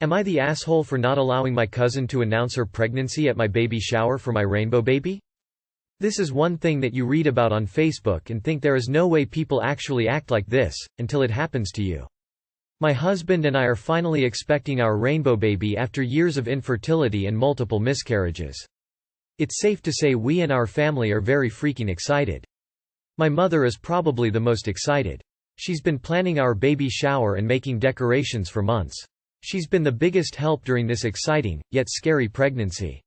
Am I the asshole for not allowing my cousin to announce her pregnancy at my baby shower for my rainbow baby? This is one thing that you read about on Facebook and think there is no way people actually act like this, until it happens to you. My husband and I are finally expecting our rainbow baby after years of infertility and multiple miscarriages. It's safe to say we and our family are very freaking excited. My mother is probably the most excited. She's been planning our baby shower and making decorations for months. She's been the biggest help during this exciting, yet scary pregnancy.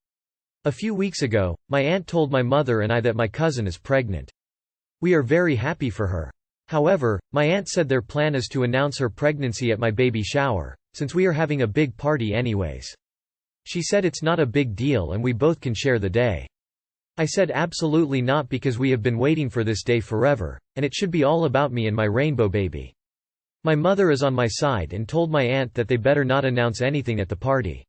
A few weeks ago, my aunt told my mother and I that my cousin is pregnant. We are very happy for her. However, my aunt said their plan is to announce her pregnancy at my baby shower, since we are having a big party anyways. She said it's not a big deal and we both can share the day. I said absolutely not, because we have been waiting for this day forever, and it should be all about me and my rainbow baby. My mother is on my side and told my aunt that they better not announce anything at the party.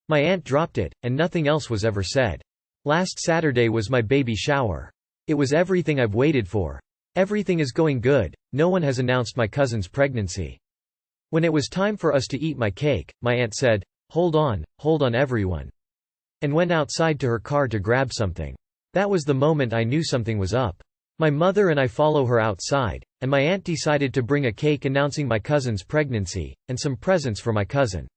My aunt dropped it, and nothing else was ever said. Last Saturday was my baby shower. It was everything I've waited for. Everything is going good, no one has announced my cousin's pregnancy. When it was time for us to eat my cake, my aunt said, hold on everyone," and went outside to her car to grab something. That was the moment I knew something was up. My mother and I follow her outside, and my aunt decided to bring a cake announcing my cousin's pregnancy, and some presents for my cousin.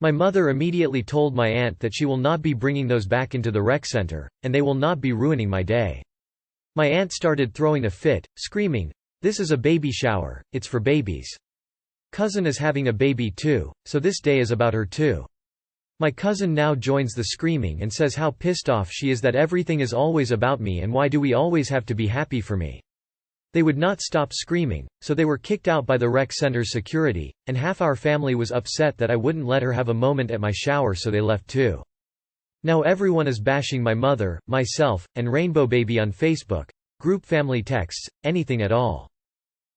My mother immediately told my aunt that she will not be bringing those back into the rec center, and they will not be ruining my day. My aunt started throwing a fit, screaming, "This is a baby shower, it's for babies. Cousin is having a baby too, so this day is about her too." My cousin now joins the screaming and says how pissed off she is that everything is always about me and why do we always have to be happy for me. They would not stop screaming, so they were kicked out by the rec center's security, and half our family was upset that I wouldn't let her have a moment at my shower, so they left too. Now everyone is bashing my mother, myself, and Rainbow Baby on Facebook, group family texts, anything at all.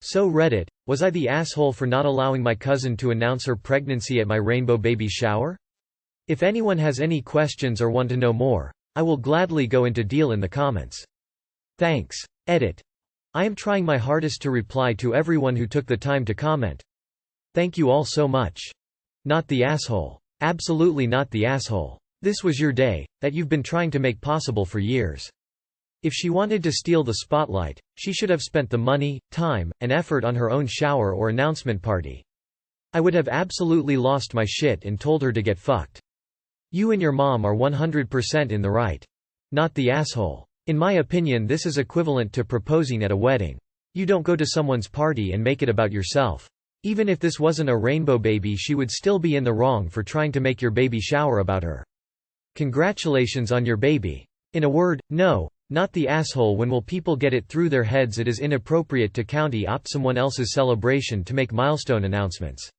So Reddit, was I the asshole for not allowing my cousin to announce her pregnancy at my Rainbow Baby shower? If anyone has any questions or want to know more, I will gladly go into deal in the comments. Thanks. Edit. I am trying my hardest to reply to everyone who took the time to comment. Thank you all so much. Not the asshole. Absolutely not the asshole. This was your day, that you've been trying to make possible for years. If she wanted to steal the spotlight, she should have spent the money, time, and effort on her own shower or announcement party. I would have absolutely lost my shit and told her to get fucked. You and your mom are 100% in the right. Not the asshole. In my opinion, this is equivalent to proposing at a wedding. You don't go to someone's party and make it about yourself. Even if this wasn't a rainbow baby, she would still be in the wrong for trying to make your baby shower about her. Congratulations on your baby. In a word, no, not the asshole. When will people get it through their heads it is inappropriate to county-opt someone else's celebration to make milestone announcements?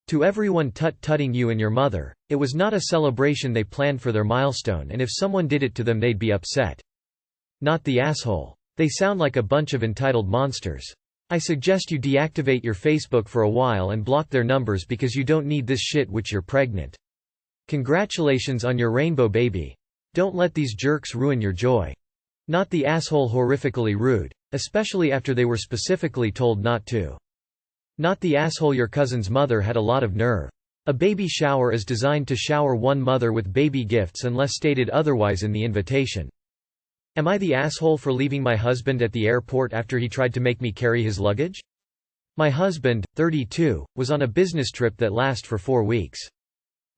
To everyone tut-tutting you and your mother, it was not a celebration they planned for their milestone, and if someone did it to them they'd be upset. Not the asshole. They sound like a bunch of entitled monsters. I suggest you deactivate your Facebook for a while and block their numbers because you don't need this shit which you're pregnant. Congratulations on your rainbow baby. Don't let these jerks ruin your joy. Not the asshole. Horrifically rude, especially after they were specifically told not to. Not the asshole. Your cousin's mother had a lot of nerve. A baby shower is designed to shower one mother with baby gifts unless stated otherwise in the invitation. Am I the asshole for leaving my husband at the airport after he tried to make me carry his luggage? My husband, 32, was on a business trip that lasted for 4 weeks.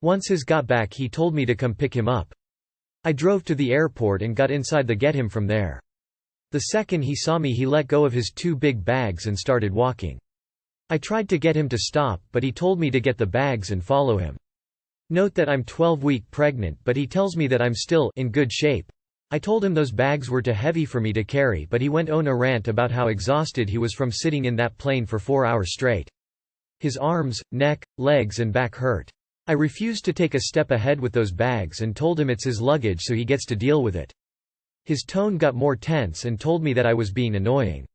Once he got back he told me to come pick him up. I drove to the airport and got inside the get him from there. The second he saw me he let go of his 2 big bags and started walking. I tried to get him to stop, but he told me to get the bags and follow him. Note that I'm 12-week pregnant, but he tells me that I'm still in good shape. I told him those bags were too heavy for me to carry, but he went on a rant about how exhausted he was from sitting in that plane for 4 hours straight. His arms, neck, legs and back hurt. I refused to take a step ahead with those bags and told him it's his luggage so he gets to deal with it. His tone got more tense and told me that I was being annoying.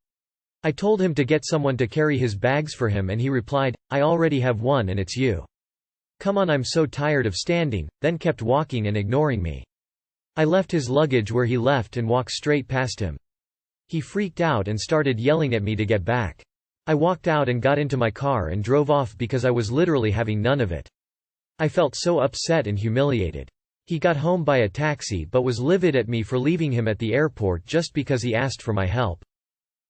I told him to get someone to carry his bags for him and he replied, "I already have one and it's you. Come on, I'm so tired of standing," then kept walking and ignoring me. I left his luggage where he left and walked straight past him. He freaked out and started yelling at me to get back. I walked out and got into my car and drove off because I was literally having none of it. I felt so upset and humiliated. He got home by a taxi but was livid at me for leaving him at the airport just because he asked for my help.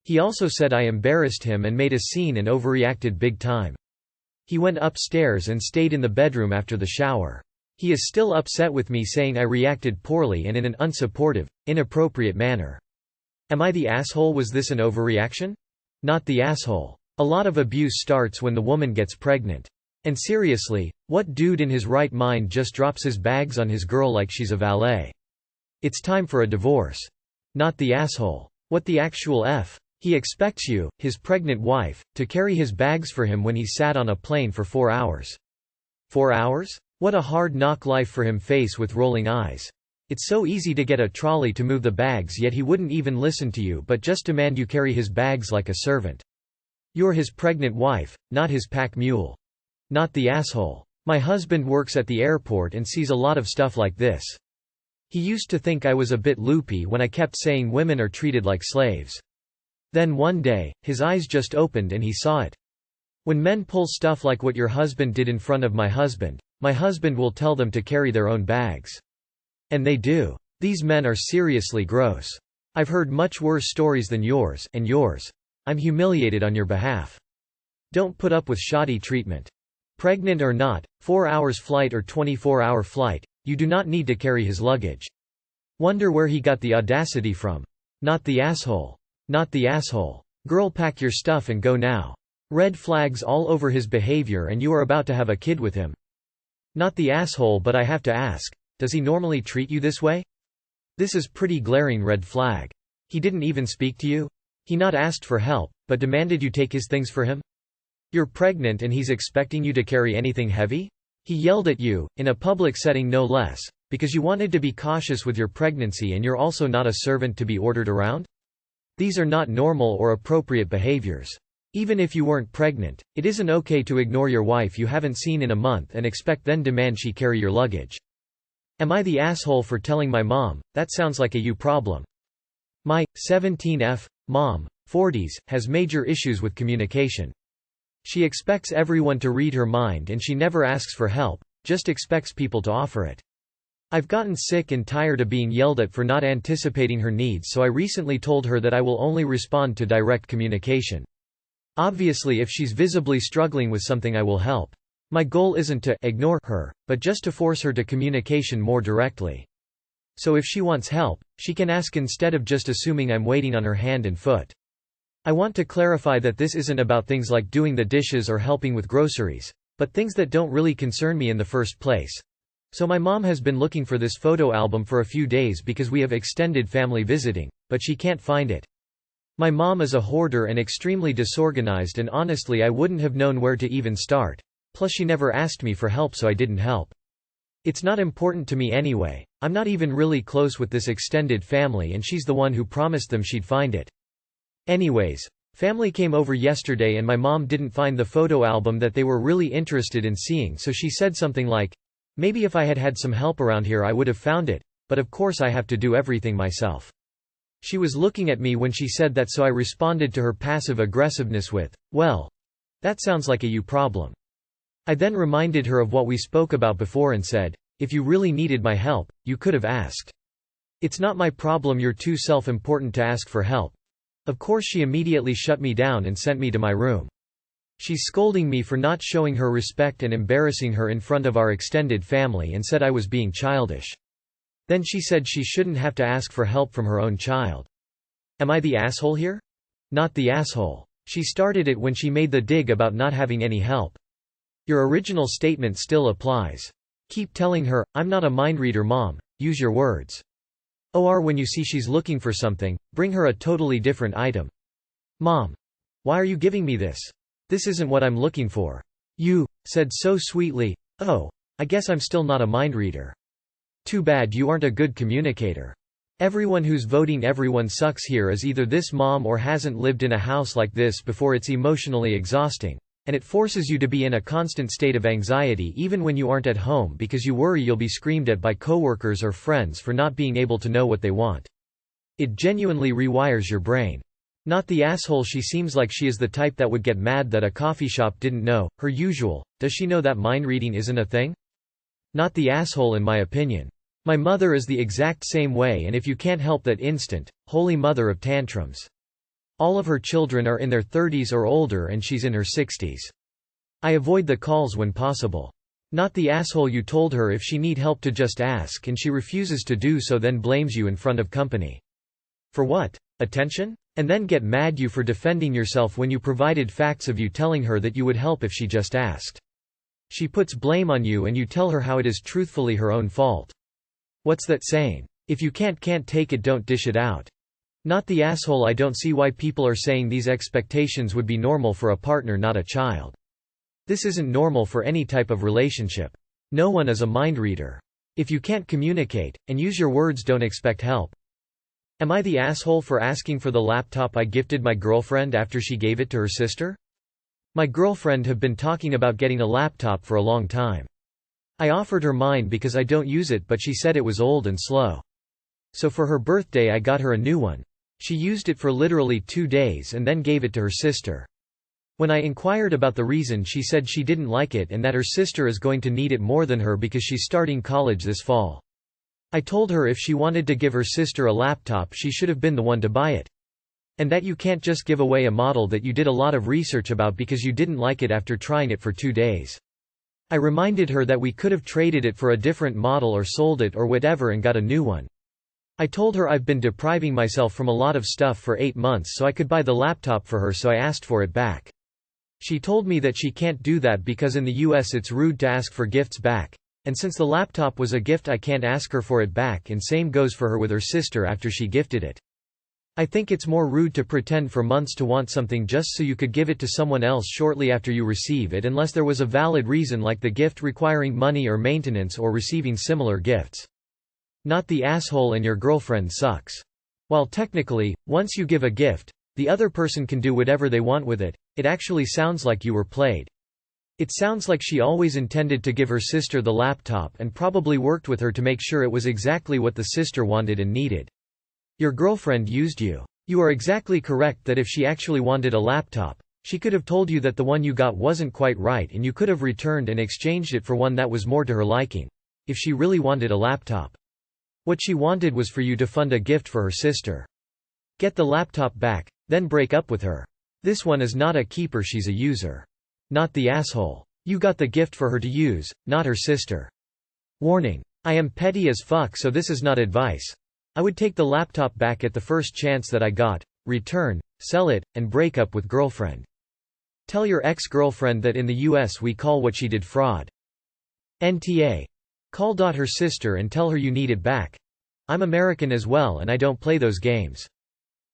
He also said I embarrassed him and made a scene and overreacted big time. He went upstairs and stayed in the bedroom after the shower. He is still upset with me, saying I reacted poorly and in an unsupportive, inappropriate manner. Am I the asshole? Was this an overreaction? Not the asshole. A lot of abuse starts when the woman gets pregnant. And seriously, what dude in his right mind just drops his bags on his girl like she's a valet? It's time for a divorce. Not the asshole. What the actual F? He expects you, his pregnant wife, to carry his bags for him when he sat on a plane for 4 hours. 4 hours? What a hard knock life for him, face with rolling eyes. It's so easy to get a trolley to move the bags, yet he wouldn't even listen to you but just demand you carry his bags like a servant. You're his pregnant wife, not his pack mule. Not the asshole. My husband works at the airport and sees a lot of stuff like this. He used to think I was a bit loopy when I kept saying women are treated like slaves. Then one day, his eyes just opened and he saw it. When men pull stuff like what your husband did in front of my husband will tell them to carry their own bags. And they do. These men are seriously gross. I've heard much worse stories than yours and yours. I'm humiliated on your behalf. Don't put up with shoddy treatment. Pregnant or not, 4 hours flight or 24-hour flight, you do not need to carry his luggage. Wonder where he got the audacity from. Not the asshole. Not the asshole. Girl, pack your stuff and go now. Red flags all over his behavior and you are about to have a kid with him. Not the asshole, but I have to ask, does he normally treat you this way? This is pretty glaring red flag. He didn't even speak to you? He not asked for help, but demanded you take his things for him? You're pregnant and he's expecting you to carry anything heavy? He yelled at you, in a public setting no less, because you wanted to be cautious with your pregnancy and you're also not a servant to be ordered around? These are not normal or appropriate behaviors. Even if you weren't pregnant, it isn't okay to ignore your wife you haven't seen in a month and expect then demand she carry your luggage. Am I the asshole for telling my mom? That sounds like a you problem. My 17F mom, 40s, has major issues with communication. She expects everyone to read her mind and she never asks for help, just expects people to offer it. I've gotten sick and tired of being yelled at for not anticipating her needs, so I recently told her that I will only respond to direct communication. Obviously, if she's visibly struggling with something, I will help. My goal isn't to ignore her, but just to force her to communication more directly. So if she wants help, she can ask instead of just assuming I'm waiting on her hand and foot. I want to clarify that this isn't about things like doing the dishes or helping with groceries, but things that don't really concern me in the first place. So my mom has been looking for this photo album for a few days because we have extended family visiting, but she can't find it. My mom is a hoarder and extremely disorganized, and honestly I wouldn't have known where to even start. Plus she never asked me for help, so I didn't help. It's not important to me anyway. I'm not even really close with this extended family and she's the one who promised them she'd find it. Anyways, family came over yesterday and my mom didn't find the photo album that they were really interested in seeing, so she said something like, maybe if I had had some help around here I would have found it, but of course I have to do everything myself. She was looking at me when she said that, so I responded to her passive aggressiveness with, well, that sounds like a you problem. I then reminded her of what we spoke about before and said, if you really needed my help, you could have asked. It's not my problem, you're too self-important to ask for help. Of course she immediately shut me down and sent me to my room. She's scolding me for not showing her respect and embarrassing her in front of our extended family and said I was being childish. Then she said she shouldn't have to ask for help from her own child. Am I the asshole here? Not the asshole. She started it when she made the dig about not having any help. Your original statement still applies. Keep telling her, I'm not a mind reader, mom, use your words. Or when you see she's looking for something, bring her a totally different item. Mom, why are you giving me this? This isn't what I'm looking for. You said so sweetly, oh, I guess I'm still not a mind reader. Too bad you aren't a good communicator. Everyone who's voting everyone sucks here is either this mom or hasn't lived in a house like this before. It's emotionally exhausting. And it forces you to be in a constant state of anxiety even when you aren't at home because you worry you'll be screamed at by coworkers or friends for not being able to know what they want. It genuinely rewires your brain. Not the asshole. She seems like she is the type that would get mad that a coffee shop didn't know her usual. Does she know that mind reading isn't a thing? Not the asshole in my opinion. My mother is the exact same way, and if you can't help that instant, holy mother of tantrums. All of her children are in their 30s or older and she's in her 60s. I avoid the calls when possible. Not the asshole you told her if she need help to just ask and she refuses to do so, then blames you in front of company. For what? Attention? And then get mad you for defending yourself when you provided facts of you telling her that you would help if she just asked. She puts blame on you and you tell her how it is truthfully her own fault. What's that saying? If you can't take it, don't dish it out. Not the asshole. I don't see why people are saying these expectations would be normal for a partner, not a child. This isn't normal for any type of relationship. No one is a mind reader. If you can't communicate, and use your words, don't expect help. Am I the asshole for asking for the laptop I gifted my girlfriend after she gave it to her sister? My girlfriend have been talking about getting a laptop for a long time. I offered her mine because I don't use it, but she said it was old and slow. So for her birthday I got her a new one. She used it for literally 2 days and then gave it to her sister. When I inquired about the reason, she said she didn't like it and that her sister is going to need it more than her because she's starting college this fall. I told her if she wanted to give her sister a laptop she should have been the one to buy it. And that you can't just give away a model that you did a lot of research about because you didn't like it after trying it for 2 days. I reminded her that we could have traded it for a different model or sold it or whatever and got a new one. I told her I've been depriving myself from a lot of stuff for 8 months so I could buy the laptop for her, so I asked for it back. She told me that she can't do that because in the US it's rude to ask for gifts back. And since the laptop was a gift I can't ask her for it back, and same goes for her with her sister after she gifted it. I think it's more rude to pretend for months to want something just so you could give it to someone else shortly after you receive it, unless there was a valid reason like the gift requiring money or maintenance or receiving similar gifts. Not the asshole and your girlfriend sucks. While technically, once you give a gift, the other person can do whatever they want with it, it actually sounds like you were played. It sounds like she always intended to give her sister the laptop and probably worked with her to make sure it was exactly what the sister wanted and needed. Your girlfriend used you. You are exactly correct that if she actually wanted a laptop, she could have told you that the one you got wasn't quite right and you could have returned and exchanged it for one that was more to her liking. If she really wanted a laptop. What she wanted was for you to fund a gift for her sister. Get the laptop back, then break up with her. This one is not a keeper, she's a user. Not the asshole. You got the gift for her to use, not her sister. Warning. I am petty as fuck, so this is not advice. I would take the laptop back at the first chance that I got, return, sell it, and break up with girlfriend. Tell your ex-girlfriend that in the US we call what she did fraud. NTA. Call her sister and tell her you need it back. I'm American as well and I don't play those games.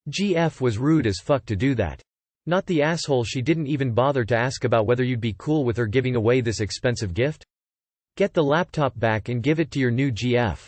GF was rude as fuck to do that. Not the asshole, she didn't even bother to ask about whether you'd be cool with her giving away this expensive gift. Get the laptop back and give it to your new GF.